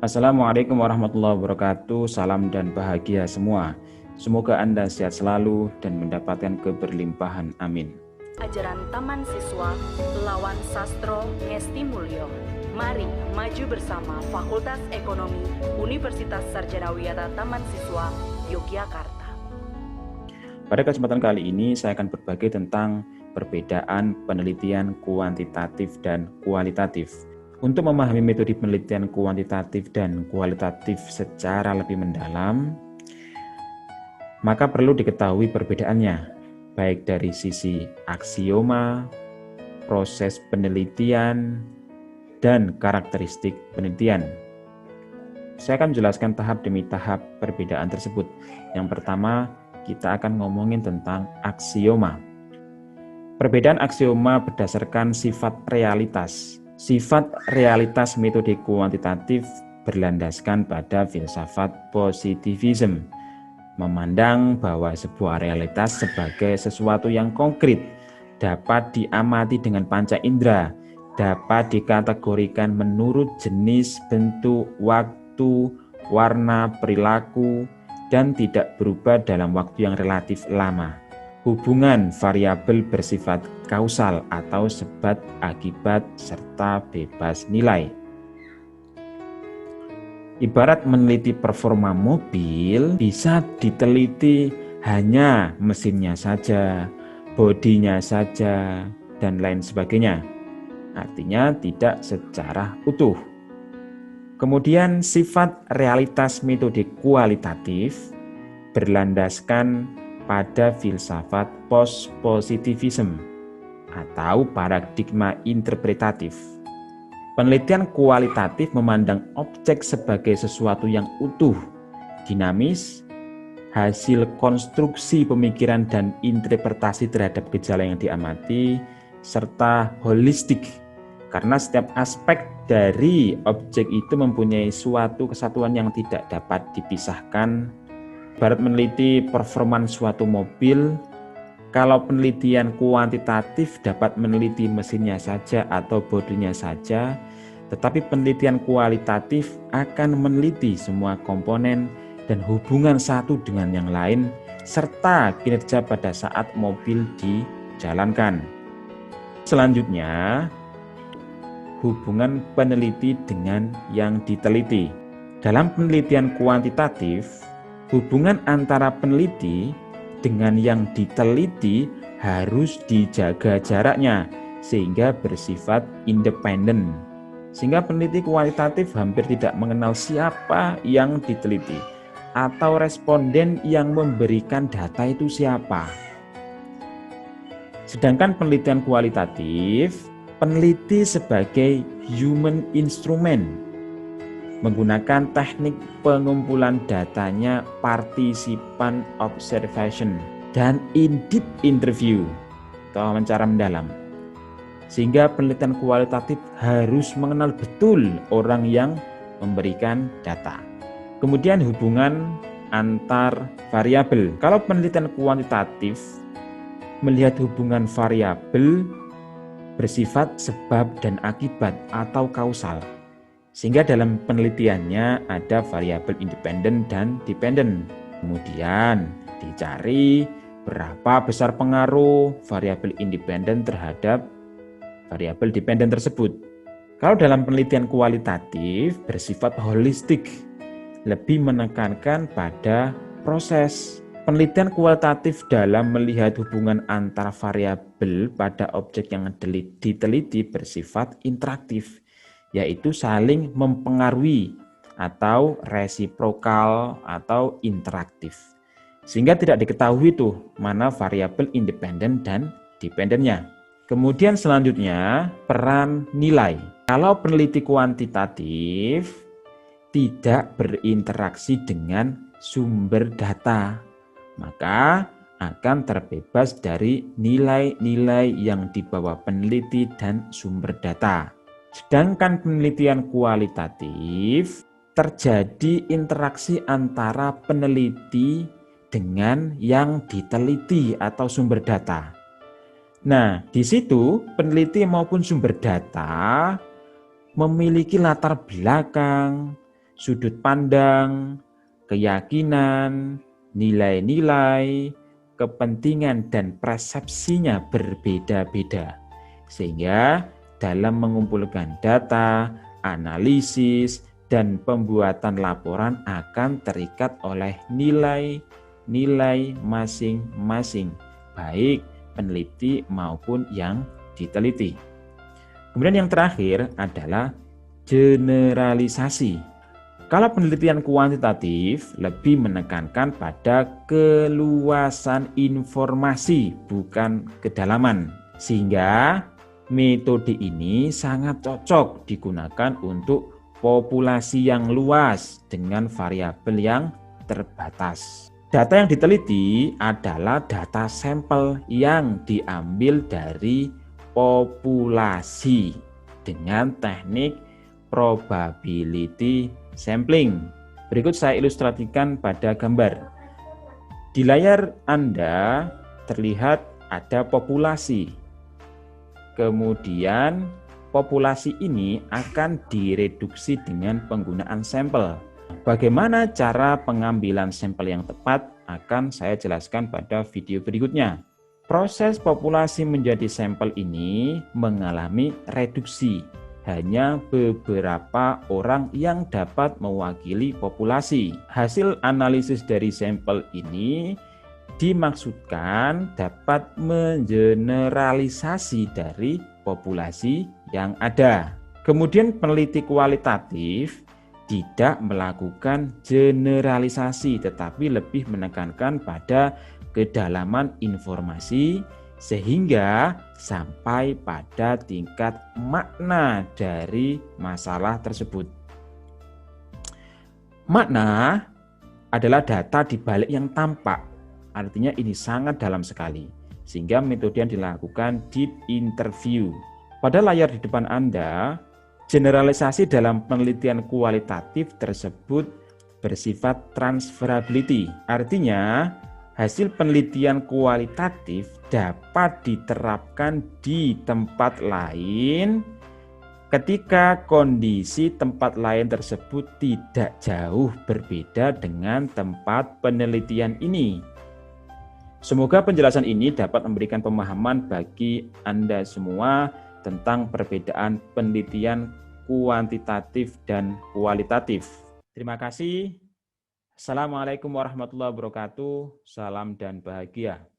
Assalamualaikum warahmatullahi wabarakatuh. Salam dan bahagia semua. Semoga Anda sehat selalu dan mendapatkan keberlimpahan. Amin. Ajaran Taman Siswa Lawan Sastro Ngesti Mulyo. Mari maju bersama Fakultas Ekonomi Universitas Sarjana Wiyata Taman Siswa Yogyakarta. Pada kesempatan kali ini saya akan berbagi tentang perbedaan penelitian kuantitatif dan kualitatif. Untuk memahami metode penelitian kuantitatif dan kualitatif secara lebih mendalam, maka perlu diketahui perbedaannya, baik dari sisi aksioma, proses penelitian, dan karakteristik penelitian. Saya akan menjelaskan tahap demi tahap perbedaan tersebut. Yang pertama, kita akan ngomongin tentang aksioma. Perbedaan aksioma berdasarkan sifat realitas. Sifat realitas metode kuantitatif berlandaskan pada filsafat positivisme, memandang bahwa sebuah realitas sebagai sesuatu yang konkret, dapat diamati dengan panca indera, dapat dikategorikan menurut jenis, bentuk, waktu, warna, perilaku, dan tidak berubah dalam waktu yang relatif lama. Hubungan variabel bersifat kausal atau sebab akibat serta bebas nilai. Ibarat meneliti performa mobil, bisa diteliti hanya mesinnya saja, bodinya saja, dan lain sebagainya. Artinya tidak secara utuh. Kemudian sifat realitas metode kualitatif berlandaskan pada filsafat post-positivisme atau paradigma interpretatif. Penelitian kualitatif memandang objek sebagai sesuatu yang utuh, dinamis, hasil konstruksi pemikiran dan interpretasi terhadap gejala yang diamati, serta holistik, karena setiap aspek dari objek itu mempunyai suatu kesatuan yang tidak dapat dipisahkan. Ibarat meneliti performan suatu mobil, kalau penelitian kuantitatif dapat meneliti mesinnya saja atau bodinya saja, tetapi penelitian kualitatif akan meneliti semua komponen dan hubungan satu dengan yang lain, serta kinerja pada saat mobil dijalankan. Selanjutnya, hubungan peneliti dengan yang diteliti. Dalam penelitian kuantitatif, hubungan antara peneliti dengan yang diteliti harus dijaga jaraknya sehingga bersifat independen. Sehingga peneliti kualitatif hampir tidak mengenal siapa yang diteliti atau responden yang memberikan data itu siapa. Sedangkan penelitian kualitatif, peneliti sebagai human instrument, menggunakan teknik pengumpulan datanya partisipan observation dan in-depth interview atau wawancara mendalam. Sehingga penelitian kualitatif harus mengenal betul orang yang memberikan data. Kemudian hubungan antar variabel. Kalau penelitian kuantitatif melihat hubungan variabel bersifat sebab dan akibat atau kausal. Sehingga dalam penelitiannya ada variabel independen dan dependen. Kemudian dicari berapa besar pengaruh variabel independen terhadap variabel dependen tersebut. Kalau dalam penelitian kualitatif bersifat holistik, lebih menekankan pada proses. Penelitian kualitatif dalam melihat hubungan antara variabel pada objek yang diteliti bersifat interaktif, yaitu saling mempengaruhi atau resiprokal atau interaktif. Sehingga tidak diketahui tuh mana variabel independen dan dependennya. Kemudian selanjutnya peran nilai. Kalau peneliti kuantitatif tidak berinteraksi dengan sumber data, maka akan terbebas dari nilai-nilai yang dibawa peneliti dan sumber data. Sedangkan penelitian kualitatif terjadi interaksi antara peneliti dengan yang diteliti atau sumber data. Nah, di situ peneliti maupun sumber data memiliki latar belakang, sudut pandang, keyakinan, nilai-nilai, kepentingan, dan persepsinya berbeda-beda. Sehingga dalam mengumpulkan data, analisis, dan pembuatan laporan akan terikat oleh nilai-nilai masing-masing, baik peneliti maupun yang diteliti. Kemudian yang terakhir adalah generalisasi. Kalau penelitian kuantitatif lebih menekankan pada keluasan informasi, bukan kedalaman. Sehingga metode ini sangat cocok digunakan untuk populasi yang luas dengan variabel yang terbatas. Data yang diteliti adalah data sampel yang diambil dari populasi dengan teknik probability sampling. Berikut saya ilustrasikan pada gambar. Di layar Anda terlihat ada populasi. Kemudian populasi ini akan direduksi dengan penggunaan sampel. Bagaimana cara pengambilan sampel yang tepat akan saya jelaskan pada video berikutnya. Proses populasi menjadi sampel ini mengalami reduksi. Hanya beberapa orang yang dapat mewakili populasi. Hasil analisis dari sampel ini dimaksudkan dapat mengeneralisasi dari populasi yang ada. Kemudian peneliti kualitatif tidak melakukan generalisasi tetapi lebih menekankan pada kedalaman informasi sehingga sampai pada tingkat makna dari masalah tersebut. Makna adalah data di balik yang tampak. Artinya ini sangat dalam sekali, sehingga metode yang dilakukan deep interview. Pada layar di depan Anda, generalisasi dalam penelitian kualitatif tersebut bersifat transferability. Artinya, hasil penelitian kualitatif dapat diterapkan di tempat lain ketika kondisi tempat lain tersebut tidak jauh berbeda dengan tempat penelitian ini. Semoga penjelasan ini dapat memberikan pemahaman bagi Anda semua tentang perbedaan penelitian kuantitatif dan kualitatif. Terima kasih. Assalamualaikum warahmatullahi wabarakatuh. Salam dan bahagia.